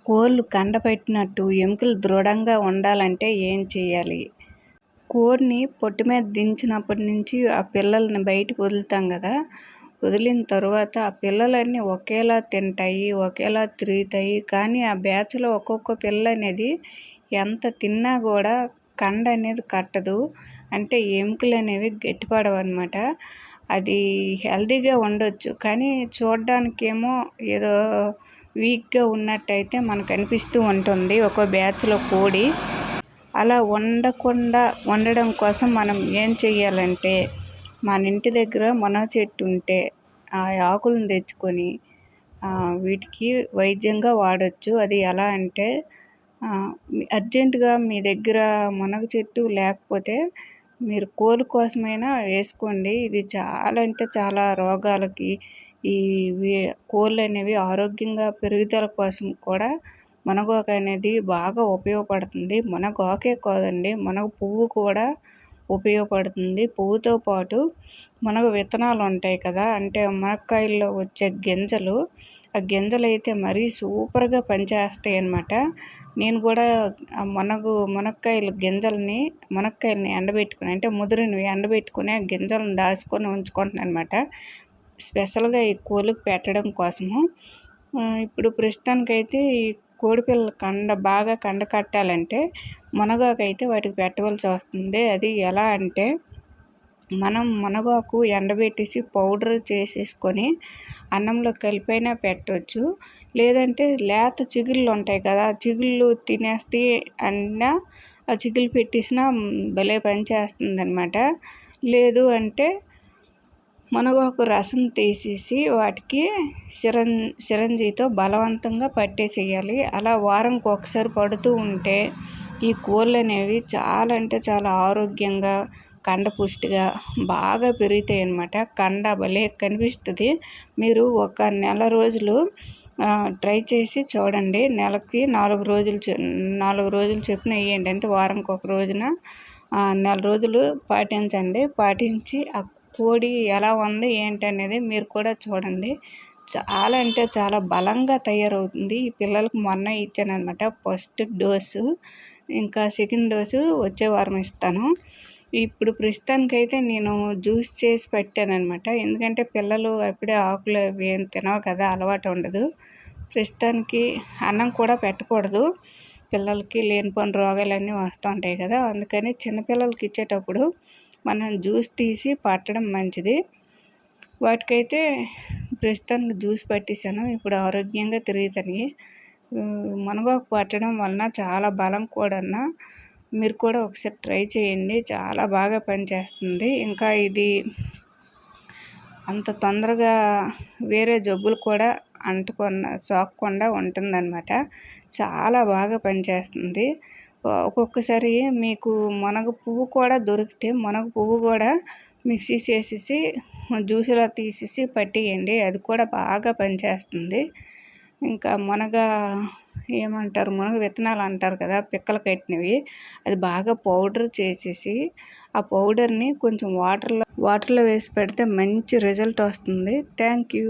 కోళ్ళు కండపెట్టినట్టు ఎముకలు దృఢంగా ఉండాలంటే ఏం చేయాలి? కోడిని పొట్టు మీద దించినప్పటి నుంచి ఆ పిల్లల్ని బయటకు వదులుతాం కదా, వదిలిన తర్వాత ఆ పిల్లలన్నీ ఒకేలా తింటాయి, ఒకేలా తిరుగుతాయి. కానీ ఆ బ్యాచ్లో ఒక్కొక్క పిల్ల అనేది ఎంత తిన్నా కూడా కండ అనేది కట్టదు, అంటే ఎముకలు అనేవి గట్టిపడవు అనమాట. అది హెల్తీగా ఉండొచ్చు, కానీ చూడ్డానికేమో ఏదో వీక్గా ఉన్నట్టయితే మనకు అనిపిస్తూ ఉంటుంది ఒక బ్యాచ్లో కోడి. అలా ఉండడం కోసం మనం ఏం చెయ్యాలంటే, మన ఇంటి దగ్గర మునగ చెట్టు ఉంటే ఆ ఆకులను తెచ్చుకొని వీటికి వైద్యంగా వాడచ్చు. అది ఎలా అంటే, అర్జెంటుగా మీ దగ్గర మునగ చెట్టు లేకపోతే మీరు కోళ్ళ కోసమైనా వేసుకోండి. ఇది చాలా అంటే చాలా రోగాలకి ఈ కోళ్ళు అనేవి ఆరోగ్యంగా పెరుగుదల కోసం కూడా మునగాకు అనేది బాగా ఉపయోగపడుతుంది. మునగాకే కాదండి, మునగ పువ్వు కూడా ఉపయోగపడుతుంది. పువ్వుతో పాటు మునగ విత్తనాలు ఉంటాయి కదా, అంటే మునక్కాయల్లో వచ్చే గింజలు, ఆ గింజలు అయితే మరీ సూపర్గా పనిచేస్తాయి అన్నమాట. నేను కూడా ఆ మునక్కాయల గింజల్ని ఎండబెట్టుకుని, అంటే ముదిరినవి ఎండబెట్టుకుని ఆ గింజలను దాచుకొని ఉంచుకుంటున్నాను అనమాట, స్పెషల్గా ఈ కోళ్ళకి పెట్టడం కోసము. ఇప్పుడు ప్రస్తుతానికైతే ఈ కోడిపిల్ల బాగా కండ కట్టాలంటే మునగాకు అయితే వాటికి పెట్టవలసి వస్తుంది. అది ఎలా అంటే, మనం మునగాకు ఎండబెట్టేసి పౌడర్ చేసేసుకొని అన్నంలో కలిపైనా పెట్టవచ్చు. లేదంటే లేత చిగుళ్ళు ఉంటాయి కదా, చిగుళ్ళు తినేస్తే అన్నా ఆ చిగుళ్ళు పెట్టేసినా భలే పని చేస్తుంది అనమాట. లేదు అంటే మునగాకు రసం తీసేసి వాటికి సిరంజితో బలవంతంగా పట్టేసేయాలి. అలా వారంకి ఒకసారి పడుతూ ఉంటే ఈ కోళ్ళు అనేవి చాలా అంటే చాలా ఆరోగ్యంగా, కండపుష్టిగా బాగా పెరుగుతాయి అన్నమాట. కండ భలే కనిపిస్తుంది. మీరు ఒక నెల రోజులు ట్రై చేసి చూడండి. నెలకి 4 రోజులు చొప్పున వేయండి. అంటే వారంకి ఒక రోజున నెల రోజులు పాటించండి. పాటించి ఆ కోడి ఎలా ఉంది ఏంటి అనేది మీరు కూడా చూడండి. చాలా అంటే చాలా బలంగా తయారవుతుంది. ఈ పిల్లలకు మొన్న ఇచ్చాను అనమాట ఫస్ట్ డోసు, ఇంకా సెకండ్ డోసు వచ్చే వారం ఇస్తాను. ఇప్పుడు ప్రస్తుతానికైతే నేను జ్యూస్ చేసి పెట్టాను అనమాట, ఎందుకంటే పిల్లలు అప్పుడే ఆకులు అవి ఏం తినవు కదా, అలవాటు ఉండదు. ప్రస్తుతానికి అన్నం కూడా పెట్టకూడదు, పిల్లలకి లేనిపోని రోగాలన్నీ వస్తూ ఉంటాయి కదా, అందుకని చిన్నపిల్లలకి ఇచ్చేటప్పుడు మనం జ్యూస్ తీసి పట్టడం మంచిది. వాటికైతే ప్రస్తుతానికి జ్యూస్ పట్టేశాను, ఇప్పుడు ఆరోగ్యంగా తిరుగుతాయి. మునగాకు పట్టడం వలన చాలా బలం కూడా. మీరు కూడా ఒకసారి ట్రై చేయండి, చాలా బాగా పనిచేస్తుంది. ఇంకా ఇది అంత తొందరగా వేరే జబ్బులు కూడా సోకకుండా ఉంటుందన్నమాట. చాలా బాగా పనిచేస్తుంది. ఒక్కొక్కసారి మీకు మునగ పువ్వు కూడా దొరికితే మునగ పువ్వు కూడా మిక్సీ చేసేసి జ్యూస్లా తీసేసి పట్టేయండి, అది కూడా బాగా పనిచేస్తుంది. ఇంకా మునగ విత్తనాలు అంటారు కదా, పిక్కలు కట్టినవి, అది బాగా పౌడర్ చేసేసి ఆ పౌడర్ని కొంచెం వాటర్లో వేసి పెడితే మంచి రిజల్ట్ వస్తుంది. Thank you.